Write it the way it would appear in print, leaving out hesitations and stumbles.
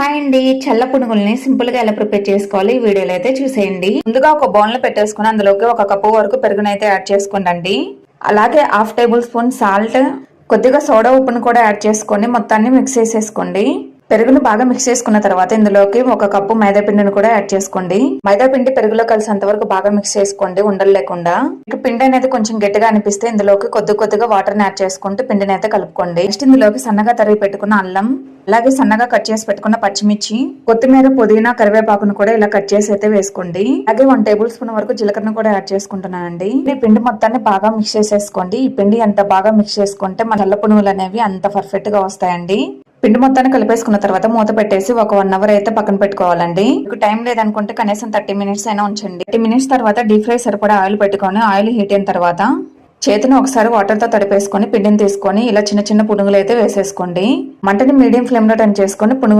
Hi అండి, చల్ల పునుగుల్ని simple గా ఎలా ప్రిపేర్ చేసుకోవాలి ఈ వీడియోలో అయితే చూసేయండి. ముందుగా ఒక బౌల్ లో పెట్టేసుకుని అందులోకి ఒక కప్పు వరకు పెరుగునైతే యాడ్ చేసుకోండి. అలాగే హాఫ్ టేబుల్ స్పూన్ సాల్ట్, కొద్దిగా సోడా ఉప్పును కూడా యాడ్ చేసుకొని మొత్తాన్ని మిక్స్ చేసేసుకోండి. పెరుగును బాగా మిక్స్ చేసుకున్న తర్వాత ఇందులోకి ఒక కప్పు మైదా పిండిని కూడా యాడ్ చేసుకోండి. మైదా పిండి పెరుగులో కలిసేంత వరకు బాగా మిక్స్ చేసుకోండి ఉండలు లేకుండా. ఇక పిండి అనేది కొంచెం గట్టిగా అనిపిస్తే ఇందులోకి కొద్దిగా వాటర్ ని యాడ్ చేసుకుంటూ పిండిని అయితే కలుపుకోండి. నెక్స్ట్ ఇందులోకి సన్నగా తరిగి పెట్టుకున్న అల్లం, అలాగే సన్నగా కట్ చేసి పెట్టుకున్న పచ్చిమిర్చి, కొత్తిమీర, పుదీనా, కరివేపాకును కూడా ఇలా కట్ చేసి అయితే వేసుకోండి. అలాగే 1 టేబుల్ స్పూన్ వరకు జీలకర్రను కూడా యాడ్ చేసుకుంటున్నానండి. ఈ పిండి మొత్తాన్ని బాగా మిక్స్ చేసేసుకోండి. ఈ పిండి ఎంత బాగా మిక్స్ చేసుకుంటే మన చల్ల పునుగులు అనేవి అంత పర్ఫెక్ట్ గా వస్తాయండి. పిండి మొత్తాన్ని కలిపేసుకున్న తర్వాత మూత పెట్టేసి ఒక 1 అవర్ అయితే పక్కన పెట్టుకోవాలండి. మీకు టైం లేదనుకుంటే కనీసం 30 మినిట్స్ అయినా ఉంచండి. 30 మినిట్స్ తర్వాత డీప్ ఫ్రై సరిపడా ఆయిల్ పెట్టుకొని ఆయిల్ హీట్ అయిన తర్వాత చేతిని ఒకసారి వాటర్ తో తడిపేసుకొని పిండిని తీసుకొని ఇలా చిన్న చిన్న పునుగులు అయితే వేసేసుకోండి. మంటని మీడియం ఫ్లేమ్ లో టర్న్ చేసుకొని పునుగులు